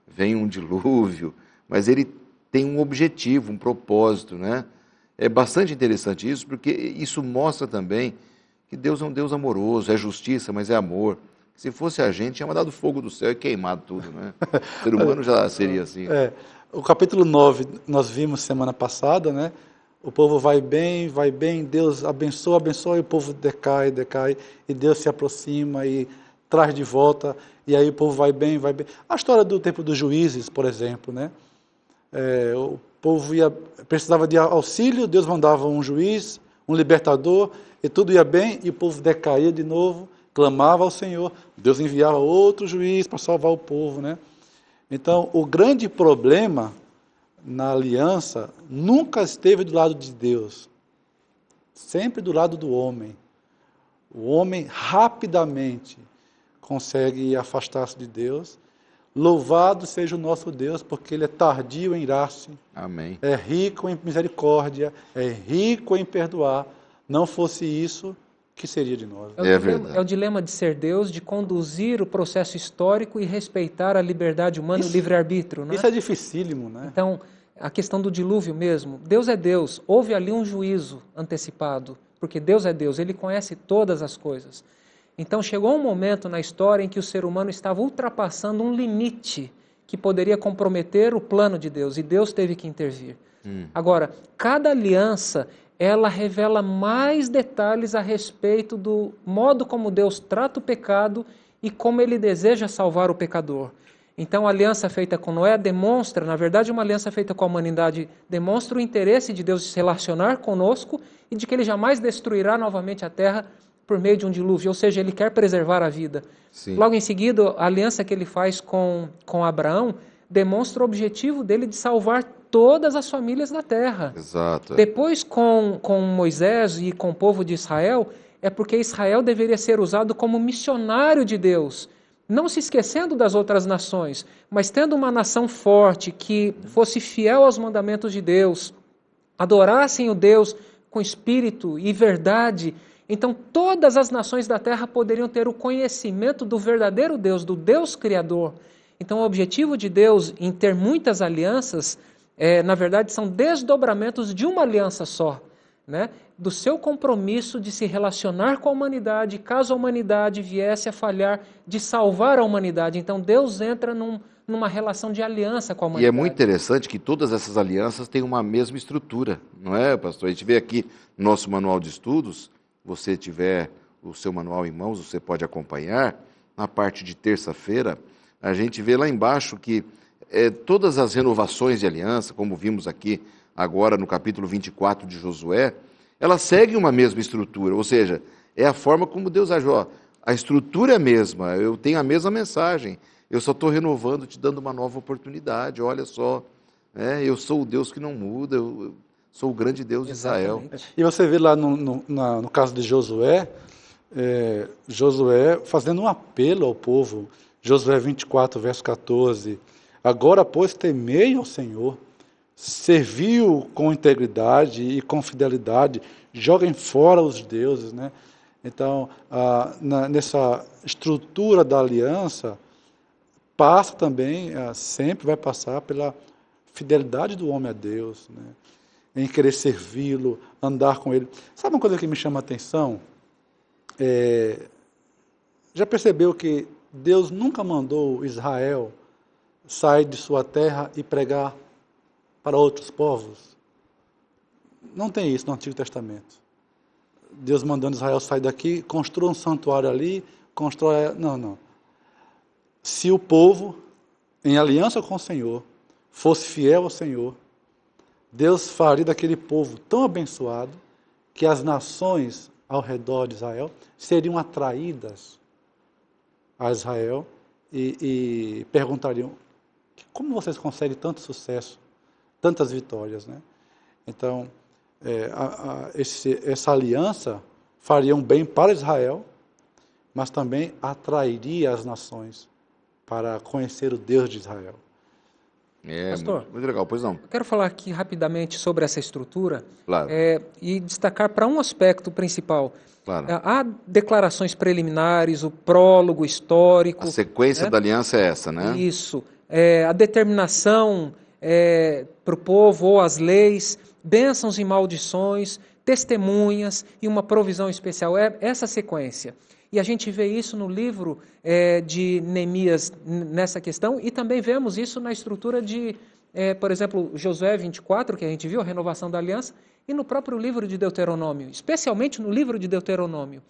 Speaker 1: vem um dilúvio, mas Ele tem um objetivo, um propósito, né? É bastante interessante isso, porque isso mostra também que Deus é um Deus amoroso, é justiça, mas é amor. Se fosse a gente, tinha mandado fogo do céu e queimado tudo, né? O ser humano já seria assim.
Speaker 3: O capítulo 9, nós vimos semana passada, né? O povo vai bem, Deus abençoa, e o povo decai, e Deus se aproxima e traz de volta, e aí o povo vai bem. A história do tempo dos juízes, por exemplo, né? O povo precisava de auxílio, Deus mandava um juiz, um libertador, e tudo ia bem, e o povo decaía de novo, clamava ao Senhor, Deus enviava outro juiz para salvar o povo, né? Então, o grande problema na aliança nunca esteve do lado de Deus, sempre do lado do homem. O homem rapidamente consegue afastar-se de Deus. Louvado seja o nosso Deus, porque Ele é tardio em irar-se,
Speaker 1: Amém.
Speaker 3: É rico em misericórdia, é rico em perdoar. Não fosse isso, que seria de nós?
Speaker 2: É o dilema de ser Deus, de conduzir o processo histórico e respeitar a liberdade humana e o livre-arbítrio. Né?
Speaker 3: Isso é dificílimo, né?
Speaker 2: Então, a questão do dilúvio mesmo. Deus é Deus. Houve ali um juízo antecipado, porque Deus é Deus, Ele conhece todas as coisas. Então, chegou um momento na história em que o ser humano estava ultrapassando um limite que poderia comprometer o plano de Deus, e Deus teve que intervir. Agora, cada aliança, ela revela mais detalhes a respeito do modo como Deus trata o pecado e como Ele deseja salvar o pecador. Então, a aliança feita com Noé demonstra, na verdade, uma aliança feita com a humanidade demonstra o interesse de Deus de se relacionar conosco e de que Ele jamais destruirá novamente a terra por meio de um dilúvio, ou seja, Ele quer preservar a vida.
Speaker 1: Sim.
Speaker 2: Logo em seguida, a aliança que Ele faz com Abraão demonstra o objetivo dele de salvar todas as famílias da terra.
Speaker 1: Exato.
Speaker 2: Depois, com Moisés e com o povo de Israel, é porque Israel deveria ser usado como missionário de Deus, não se esquecendo das outras nações, mas tendo uma nação forte que fosse fiel aos mandamentos de Deus, adorassem o Deus com espírito e verdade. Então todas as nações da terra poderiam ter o conhecimento do verdadeiro Deus, do Deus Criador. Então o objetivo de Deus em ter muitas alianças, na verdade são desdobramentos de uma aliança só, né? Do seu compromisso de se relacionar com a humanidade, caso a humanidade viesse a falhar, de salvar a humanidade. Então Deus entra numa relação de aliança com a humanidade.
Speaker 1: E é muito interessante que todas essas alianças têm uma mesma estrutura, não é, pastor? A gente vê aqui no nosso manual de estudos, você tiver o seu manual em mãos, você pode acompanhar, na parte de terça-feira, a gente vê lá embaixo que todas as renovações de aliança, como vimos aqui agora no capítulo 24 de Josué, elas seguem uma mesma estrutura, ou seja, é a forma como Deus agiu. Ó, a estrutura é a mesma, eu tenho a mesma mensagem, eu só estou renovando, te dando uma nova oportunidade, olha só, eu sou o Deus que não muda, eu sou o grande Deus de Israel.
Speaker 3: E você vê lá no caso de Josué, Josué fazendo um apelo ao povo, Josué 24, verso 14, agora, pois, temei ao Senhor, serviu com integridade e com fidelidade, joguem fora os deuses, né? Então, nessa estrutura da aliança, passa também, sempre vai passar pela fidelidade do homem a Deus, né? Em querer servi-lo, andar com ele. Sabe uma coisa que me chama a atenção? Já percebeu que Deus nunca mandou Israel sair de sua terra e pregar para outros povos? Não tem isso no Antigo Testamento. Deus mandando Israel sair daqui, construa um santuário ali, constrói... Não. Se o povo, em aliança com o Senhor, fosse fiel ao Senhor, Deus faria daquele povo tão abençoado que as nações ao redor de Israel seriam atraídas a Israel e perguntariam: como vocês conseguem tanto sucesso, tantas vitórias, né? Então, essa aliança faria um bem para Israel, mas também atrairia as nações para conhecer o Deus de Israel.
Speaker 2: Pastor,
Speaker 1: muito legal, pois não.
Speaker 2: Eu quero falar aqui rapidamente sobre essa estrutura,
Speaker 1: claro.
Speaker 2: E destacar para um aspecto principal.
Speaker 1: Claro.
Speaker 2: Há declarações preliminares, o prólogo histórico.
Speaker 1: A sequência da aliança é essa, né?
Speaker 2: Isso. A determinação para o povo ou as leis, bênçãos e maldições, testemunhas e uma provisão especial. É essa sequência. E a gente vê isso no livro de Neemias nessa questão, e também vemos isso na estrutura de, por exemplo, Josué 24, que a gente viu, a renovação da aliança, e no próprio livro de Deuteronômio, especialmente no livro de Deuteronômio.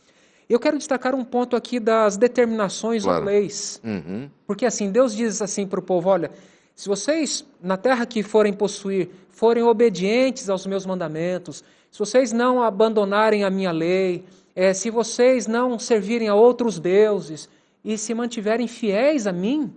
Speaker 2: Eu quero destacar um ponto aqui das determinações ou leis.
Speaker 1: Uhum.
Speaker 2: Porque assim, Deus diz assim para o povo: olha, se vocês na terra que forem possuir, forem obedientes aos meus mandamentos, se vocês não abandonarem a minha lei, se vocês não servirem a outros deuses e se mantiverem fiéis a mim,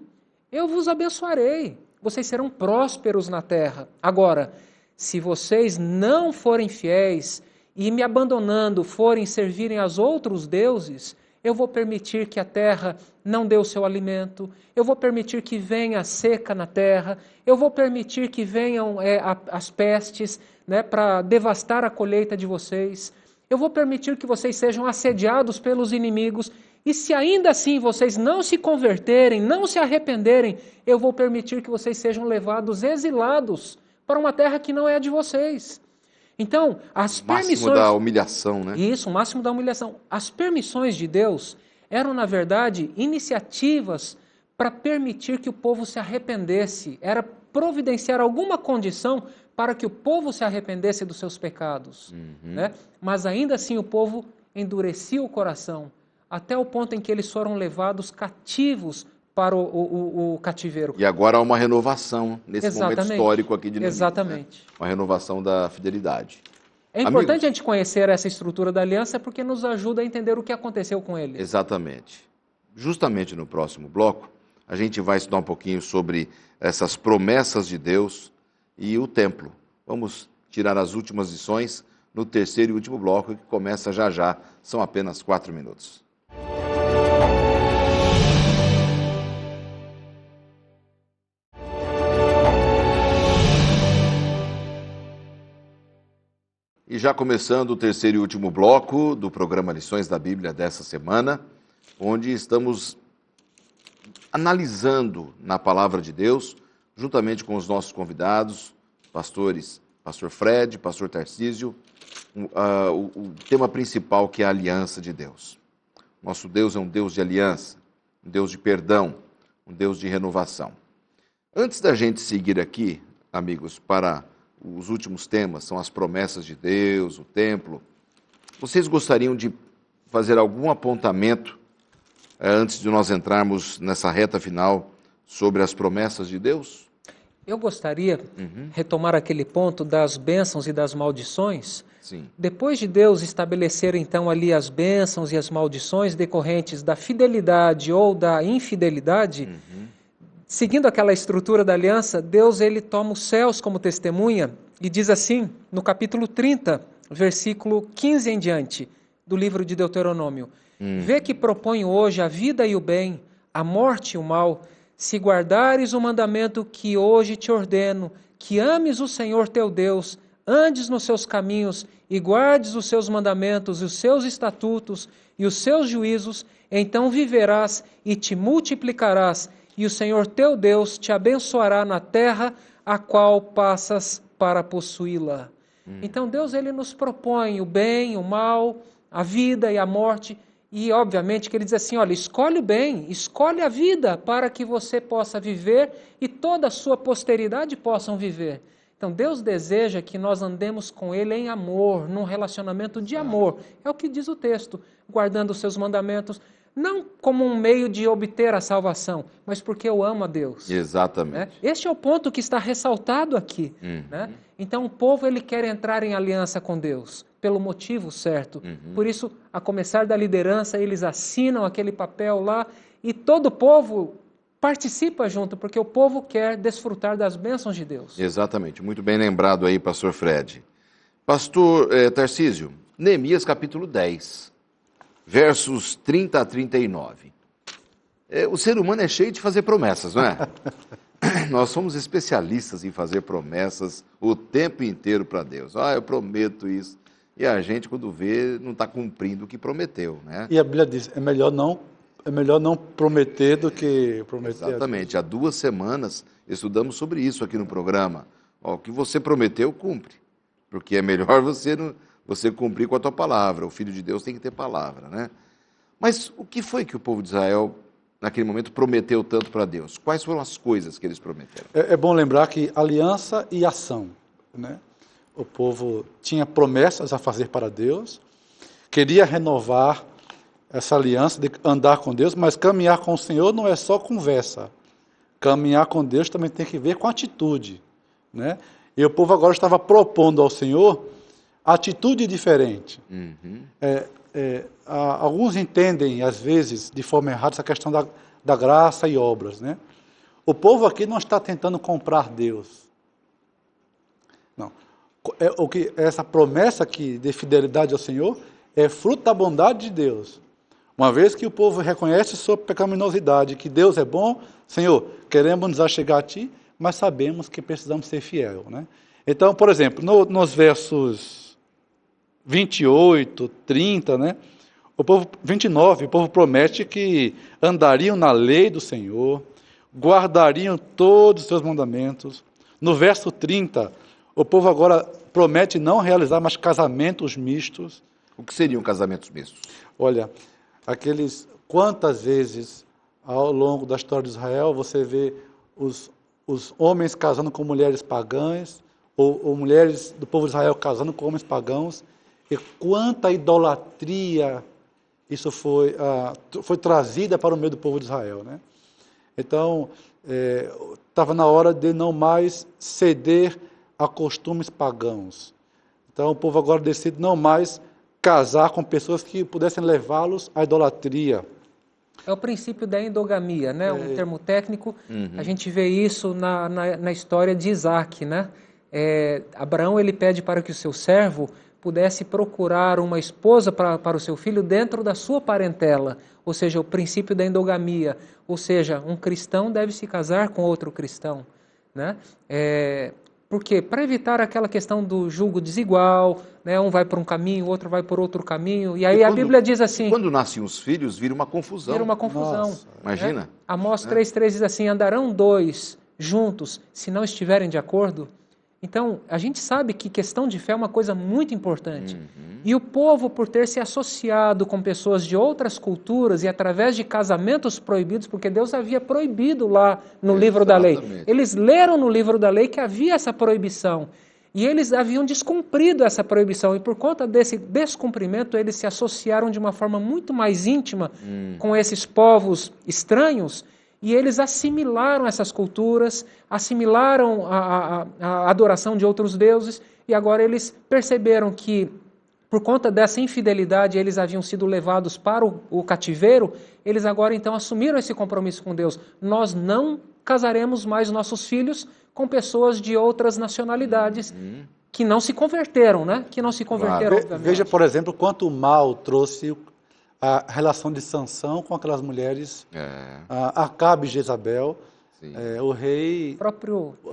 Speaker 2: eu vos abençoarei. Vocês serão prósperos na terra. Agora, se vocês não forem fiéis e me abandonando forem servirem aos outros deuses, eu vou permitir que a terra não dê o seu alimento, eu vou permitir que venha a seca na terra, eu vou permitir que venham as pestes, né, para devastar a colheita de vocês. Eu vou permitir que vocês sejam assediados pelos inimigos, e se ainda assim vocês não se converterem, não se arrependerem, eu vou permitir que vocês sejam levados exilados para uma terra que não é de vocês. Então, as permissões...
Speaker 1: Máximo da humilhação, né?
Speaker 2: Isso, o máximo da humilhação. As permissões de Deus eram, na verdade, iniciativas para permitir que o povo se arrependesse. Era providenciar alguma condição para que o povo se arrependesse dos seus pecados. Né? Mas ainda assim o povo endurecia o coração, até o ponto em que eles foram levados cativos para o cativeiro.
Speaker 1: E agora há uma renovação nesse momento histórico aqui de Neemias.
Speaker 2: Exatamente.
Speaker 1: Né? Uma renovação da fidelidade.
Speaker 2: É importante a gente conhecer essa estrutura da aliança porque nos ajuda a entender o que aconteceu com eles.
Speaker 1: Exatamente. Justamente no próximo bloco, a gente vai estudar um pouquinho sobre essas promessas de Deus e o templo. Vamos tirar as últimas lições no terceiro e último bloco, que começa já já. São apenas 4 minutos. E já começando o terceiro e último bloco do programa Lições da Bíblia dessa semana, onde estamos analisando na Palavra de Deus, juntamente com os nossos convidados, pastores, pastor Fred, pastor Tarcísio, o tema principal, que é a aliança de Deus. Nosso Deus é um Deus de aliança, um Deus de perdão, um Deus de renovação. Antes da gente seguir aqui, amigos, para os últimos temas, são as promessas de Deus, o templo, vocês gostariam de fazer algum apontamento antes de nós entrarmos nessa reta final sobre as promessas de Deus?
Speaker 2: Eu gostaria de retomar aquele ponto das bênçãos e das maldições.
Speaker 1: Sim.
Speaker 2: Depois de Deus estabelecer então ali as bênçãos e as maldições decorrentes da fidelidade ou da infidelidade, seguindo aquela estrutura da aliança, Deus ele toma os céus como testemunha e diz assim, no capítulo 30, versículo 15 em diante, do livro de Deuteronômio: Vê que proponho hoje a vida e o bem, a morte e o mal, se guardares o mandamento que hoje te ordeno, que ames o Senhor teu Deus, andes nos seus caminhos e guardes os seus mandamentos e os seus estatutos e os seus juízos, então viverás e te multiplicarás, e o Senhor teu Deus te abençoará na terra a qual passas para possuí-la. Então Deus ele nos propõe o bem, o mal, a vida e a morte, e obviamente que ele diz assim, olha, escolhe o bem, escolhe a vida para que você possa viver e toda a sua posteridade possam viver. Então Deus deseja que nós andemos com Ele em amor, num relacionamento de amor. É o que diz o texto, guardando os seus mandamentos, não como um meio de obter a salvação, mas porque eu amo a Deus.
Speaker 1: Exatamente.
Speaker 2: Né? Este é o ponto que está ressaltado aqui. Né? Então o povo ele quer entrar em aliança com Deus, pelo motivo certo. Por isso, a começar da liderança, eles assinam aquele papel lá e todo o povo participa junto, porque o povo quer desfrutar das bênçãos de Deus.
Speaker 1: Exatamente, muito bem lembrado aí, pastor Fred. Pastor Tarcísio, Neemias capítulo 10, versos 30 a 39. O ser humano é cheio de fazer promessas, não é? Nós somos especialistas em fazer promessas o tempo inteiro para Deus. Eu prometo isso. E a gente, quando vê, não está cumprindo o que prometeu, né?
Speaker 3: E a Bíblia diz, é melhor não prometer do que prometer.
Speaker 1: Exatamente. Há 2 semanas estudamos sobre isso aqui no programa. O que você prometeu, cumpre. Porque é melhor você cumprir com a tua palavra. O Filho de Deus tem que ter palavra, né? Mas o que foi que o povo de Israel, naquele momento, prometeu tanto para Deus? Quais foram as coisas que eles prometeram?
Speaker 3: É bom lembrar que aliança e ação, né? O povo tinha promessas a fazer para Deus, queria renovar essa aliança de andar com Deus, mas caminhar com o Senhor não é só conversa. Caminhar com Deus também tem que ver com atitude, né? E o povo agora estava propondo ao Senhor atitude diferente. Alguns entendem, às vezes, de forma errada, essa questão da graça e obras, né? O povo aqui não está tentando comprar Deus. Não. Essa promessa aqui de fidelidade ao Senhor é fruto da bondade de Deus. Uma vez que o povo reconhece sua pecaminosidade, que Deus é bom, Senhor, queremos nos achegar a Ti, mas sabemos que precisamos ser fiel, né? Então, por exemplo, nos versos 28, 30, né? 29, o povo promete que andariam na lei do Senhor, guardariam todos os seus mandamentos. No verso 30, o povo agora promete não realizar mais casamentos mistos.
Speaker 1: O que seriam casamentos mistos?
Speaker 3: Olha, quantas vezes ao longo da história de Israel você vê os homens casando com mulheres pagãs, ou mulheres do povo de Israel casando com homens pagãos, e quanta idolatria isso foi trazida para o meio do povo de Israel, né? Então, estava na hora de não mais ceder a costumes pagãos. Então, o povo agora decide não mais casar com pessoas que pudessem levá-los à idolatria.
Speaker 2: É o princípio da endogamia, né? Um termo técnico. A gente vê isso na história de Isaac, né? Abraão ele pede para que o seu servo pudesse procurar uma esposa para o seu filho dentro da sua parentela, ou seja, o princípio da endogamia, ou seja, um cristão deve se casar com outro cristão, né? Por quê? Para evitar aquela questão do julgo desigual, né? Um vai por um caminho, o outro vai por outro caminho, e aí a Bíblia diz assim...
Speaker 1: Quando nascem os filhos, vira uma confusão.
Speaker 2: Vira uma confusão.
Speaker 1: Nossa, imagina.
Speaker 2: Né? Amós 3,3 diz assim, andarão dois juntos, se não estiverem de acordo? Então, a gente sabe que questão de fé é uma coisa muito importante. E o povo, por ter se associado com pessoas de outras culturas e através de casamentos proibidos, porque Deus havia proibido lá no livro da lei. Eles leram no livro da lei que havia essa proibição. E eles haviam descumprido essa proibição. E por conta desse descumprimento, eles se associaram de uma forma muito mais íntima com esses povos estranhos. E eles assimilaram essas culturas, assimilaram a adoração de outros deuses, e agora eles perceberam que, por conta dessa infidelidade, eles haviam sido levados para o cativeiro, eles agora então assumiram esse compromisso com Deus. Nós não casaremos mais nossos filhos com pessoas de outras nacionalidades que não se converteram, né? Que não se converteram, obviamente.
Speaker 3: Veja, por exemplo, quanto mal trouxe a relação de Sansão com aquelas mulheres, Acabe e Jezabel. O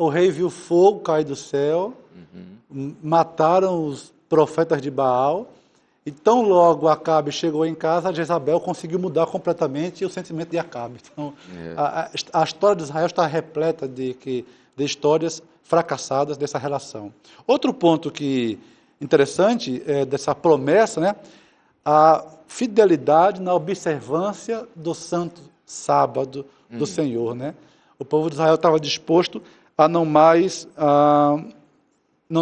Speaker 3: rei viu fogo cair do céu, mataram os profetas de Baal, e tão logo Acabe chegou em casa, Jezabel conseguiu mudar completamente o sentimento de Acabe. Então, a história de Israel está repleta de histórias fracassadas dessa relação. Outro ponto interessante dessa promessa, né? A fidelidade na observância do santo sábado do Senhor, né? O povo de Israel estava disposto a não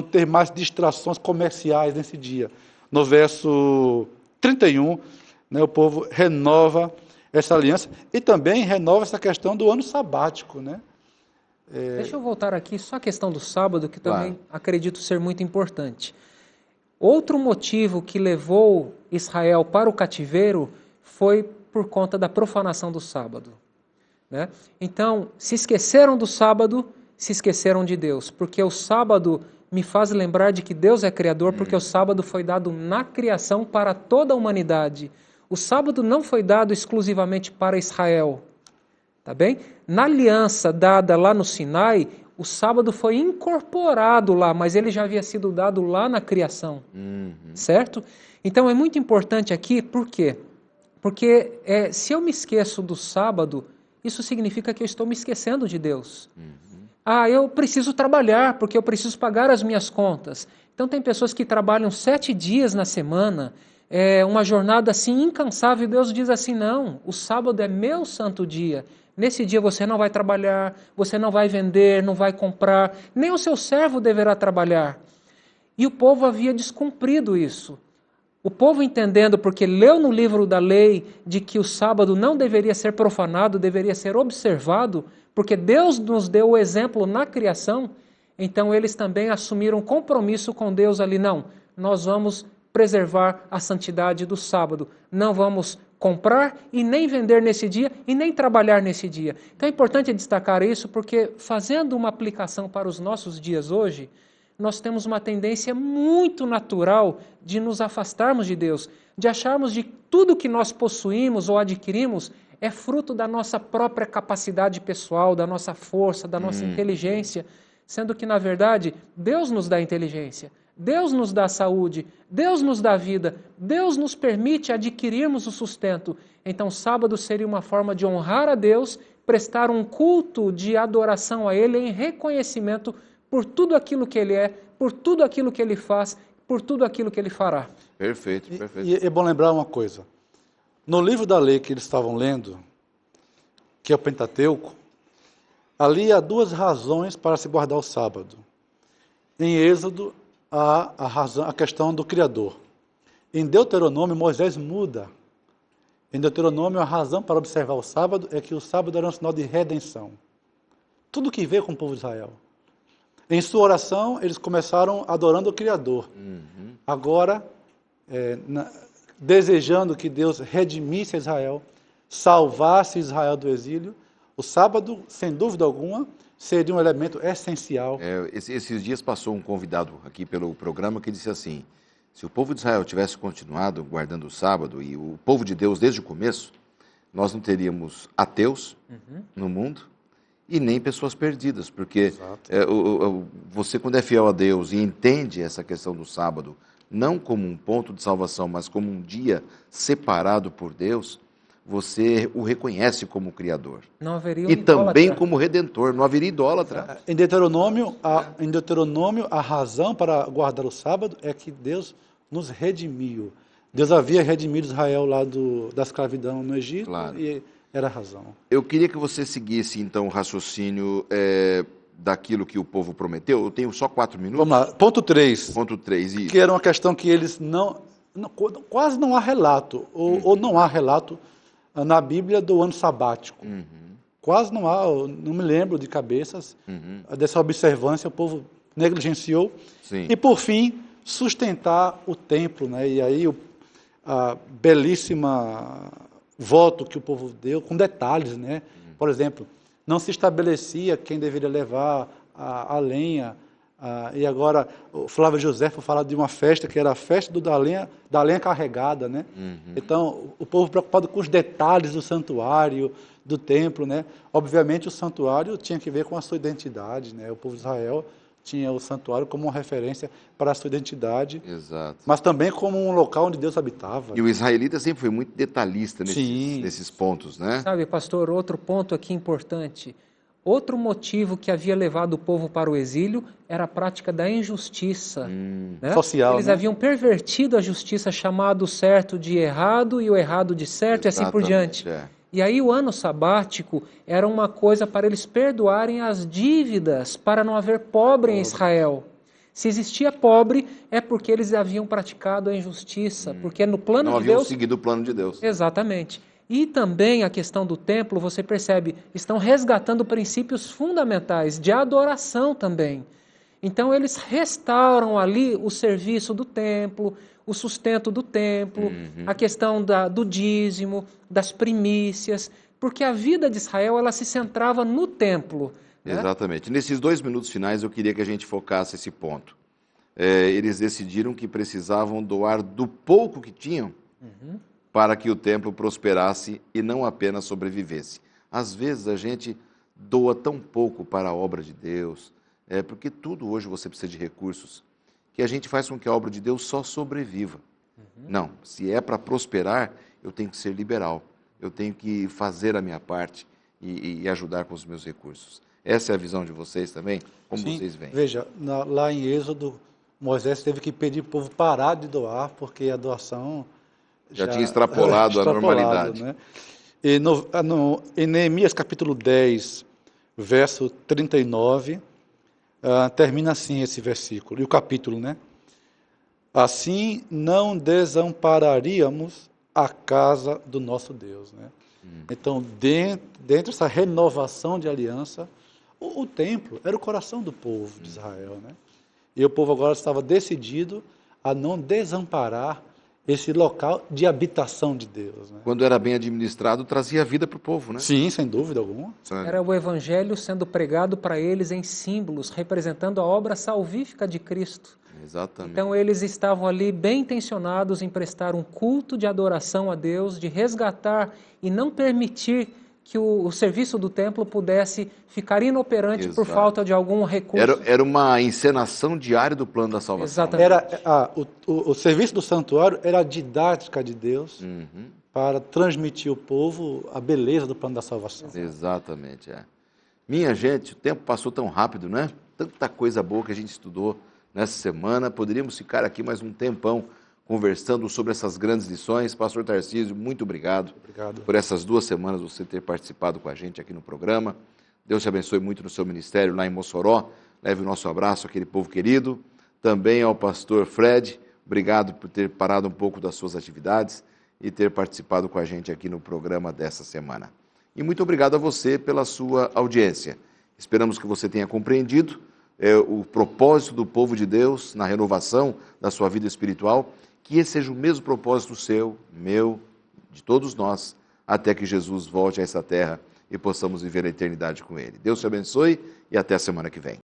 Speaker 3: ter mais distrações comerciais nesse dia. No verso 31, né, o povo renova essa aliança e também renova essa questão do ano sabático, né?
Speaker 2: Deixa eu voltar aqui só a questão do sábado, que também acredito ser muito importante. Outro motivo que levou Israel para o cativeiro foi por conta da profanação do sábado, né? Então, se esqueceram do sábado, se esqueceram de Deus, porque o sábado me faz lembrar de que Deus é criador, porque o sábado foi dado na criação para toda a humanidade. O sábado não foi dado exclusivamente para Israel, tá bem? Na aliança dada lá no Sinai, o sábado foi incorporado lá, mas ele já havia sido dado lá na criação, certo? Então é muito importante aqui, por quê? Porque se eu me esqueço do sábado, isso significa que eu estou me esquecendo de Deus. Eu preciso trabalhar, porque eu preciso pagar as minhas contas. Então tem pessoas que trabalham 7 dias na semana, uma jornada assim incansável, e Deus diz assim, não, o sábado é meu santo dia. Nesse dia você não vai trabalhar, você não vai vender, não vai comprar, nem o seu servo deverá trabalhar. E o povo havia descumprido isso. O povo entendendo, porque leu no livro da lei de que o sábado não deveria ser profanado, deveria ser observado, porque Deus nos deu o exemplo na criação, então eles também assumiram um compromisso com Deus ali. Não, nós vamos preservar a santidade do sábado, não vamos comprar e nem vender nesse dia e nem trabalhar nesse dia. Então é importante destacar isso, porque fazendo uma aplicação para os nossos dias hoje, nós temos uma tendência muito natural de nos afastarmos de Deus, de acharmos que tudo que nós possuímos ou adquirimos é fruto da nossa própria capacidade pessoal, da nossa força, da nossa inteligência, sendo que, na verdade, Deus nos dá inteligência. Deus nos dá saúde, Deus nos dá vida, Deus nos permite adquirirmos o sustento. Então, sábado seria uma forma de honrar a Deus, prestar um culto de adoração a Ele em reconhecimento por tudo aquilo que Ele é, por tudo aquilo que Ele faz, por tudo aquilo que Ele fará.
Speaker 1: Perfeito, perfeito.
Speaker 3: E é bom lembrar uma coisa. No livro da lei que eles estavam lendo, que é o Pentateuco, ali há duas razões para se guardar o sábado. Em Êxodo, há a questão do Criador. Em Deuteronômio, Moisés muda. Em Deuteronômio, a razão para observar o sábado é que o sábado era um sinal de redenção. Tudo que veio com o povo de Israel. Em sua oração, eles começaram adorando o Criador. Agora, desejando que Deus redimisse Israel, salvasse Israel do exílio, o sábado, sem dúvida alguma, seria um elemento essencial.
Speaker 1: Esses dias passou um convidado aqui pelo programa que disse assim, se o povo de Israel tivesse continuado guardando o sábado, e o povo de Deus desde o começo, nós não teríamos ateus no mundo e nem pessoas perdidas, porque você, quando é fiel a Deus e entende essa questão do sábado, não como um ponto de salvação, mas como um dia separado por Deus, você o reconhece como Criador.
Speaker 2: Não haveria
Speaker 1: e também como Redentor, não haveria idólatra.
Speaker 3: Em Deuteronômio, a razão para guardar o sábado é que Deus nos redimiu. Deus havia redimido Israel lá da escravidão no Egito, claro. E era a razão.
Speaker 1: Eu queria que você seguisse, então, o raciocínio daquilo que o povo prometeu. Eu tenho só 4 minutos.
Speaker 3: Vamos lá, ponto 3.
Speaker 1: Ponto 3, isso.
Speaker 3: Que era uma questão que eles quase não há relato, ou não há relato na Bíblia do ano sabático. Quase não há, não me lembro de cabeças dessa observância, o povo negligenciou.
Speaker 1: Sim.
Speaker 3: E, por fim, sustentar o templo, né? E aí a belíssima voto que o povo deu, com detalhes, né? Por exemplo, não se estabelecia quem deveria levar a lenha, e agora o Flávio Josefo fala de uma festa que era a festa da lenha carregada, né? Então, o povo preocupado com os detalhes do santuário, do templo, né? Obviamente o santuário tinha que ver com a sua identidade, né? O povo de Israel tinha o santuário como uma referência para a sua identidade,
Speaker 1: exato,
Speaker 3: mas também como um local onde Deus habitava.
Speaker 1: E o israelita sempre foi muito detalhista nesses pontos, né?
Speaker 2: Sabe, pastor, outro ponto aqui importante. Outro motivo que havia levado o povo para o exílio era a prática da injustiça. Né?
Speaker 3: Social,
Speaker 2: eles haviam pervertido a justiça, chamado o certo de errado e o errado de certo,
Speaker 1: exatamente,
Speaker 2: e assim por diante. E aí o ano sabático era uma coisa para eles perdoarem as dívidas, para não haver pobre em Israel. Se existia pobre, é porque eles haviam praticado a injustiça, porque no plano
Speaker 1: não
Speaker 2: de Deus...
Speaker 1: Não haviam seguido o plano de Deus.
Speaker 2: Exatamente. E também a questão do templo, você percebe, estão resgatando princípios fundamentais de adoração também. Então eles restauram ali o serviço do templo, o sustento do templo, a questão do dízimo, das primícias, porque a vida de Israel ela se centrava no templo. Né?
Speaker 1: Exatamente. Nesses 2 minutos finais eu queria que a gente focasse esse ponto. Eles decidiram que precisavam doar do pouco que tinham para que o templo prosperasse e não apenas sobrevivesse. Às vezes a gente doa tão pouco para a obra de Deus, porque tudo hoje você precisa de recursos, que a gente faz com que a obra de Deus só sobreviva. Não, se é para prosperar, eu tenho que ser liberal, eu tenho que fazer a minha parte e ajudar com os meus recursos. Essa é a visão de vocês também? Como
Speaker 3: Sim,
Speaker 1: vocês veem?
Speaker 3: Veja, lá em Êxodo, Moisés teve que pedir para o povo parar de doar, porque a doação
Speaker 1: já tinha extrapolado a normalidade.
Speaker 3: Né? E em Neemias capítulo 10, verso 39, termina assim esse versículo, e o capítulo, né? Assim não desampararíamos a casa do nosso Deus, né? Então, dentro dessa renovação de aliança, o templo era o coração do povo de Israel, né? E o povo agora estava decidido a não desamparar esse local de habitação de Deus. Né?
Speaker 1: Quando era bem administrado, trazia vida para o povo, né?
Speaker 3: Sim, sem dúvida alguma.
Speaker 2: Era o evangelho sendo pregado para eles em símbolos, representando a obra salvífica de Cristo.
Speaker 1: Exatamente.
Speaker 2: Então eles estavam ali bem intencionados em prestar um culto de adoração a Deus, de resgatar e não permitir que o serviço do templo pudesse ficar inoperante por
Speaker 1: Exato.
Speaker 2: falta de algum recurso.
Speaker 1: Era uma encenação diária do plano da salvação.
Speaker 2: Exatamente.
Speaker 3: O serviço do santuário era a didática de Deus
Speaker 1: Uhum.
Speaker 3: para transmitir ao povo a beleza do plano da salvação.
Speaker 1: Exatamente, é. Minha gente, o tempo passou tão rápido, né? Tanta coisa boa que a gente estudou nessa semana. Poderíamos ficar aqui mais um tempão conversando sobre essas grandes lições. Pastor Tarcísio, muito obrigado.
Speaker 3: Obrigado.
Speaker 1: Por essas 2 semanas você ter participado com a gente aqui no programa. Deus te abençoe muito no seu ministério lá em Mossoró. Leve o nosso abraço àquele povo querido. Também ao pastor Fred, obrigado por ter parado um pouco das suas atividades e ter participado com a gente aqui no programa dessa semana. E muito obrigado a você pela sua audiência. Esperamos que você tenha compreendido o propósito do povo de Deus na renovação da sua vida espiritual, que esse seja o mesmo propósito seu, meu, de todos nós, até que Jesus volte a essa terra e possamos viver a eternidade com Ele. Deus te abençoe e até a semana que vem.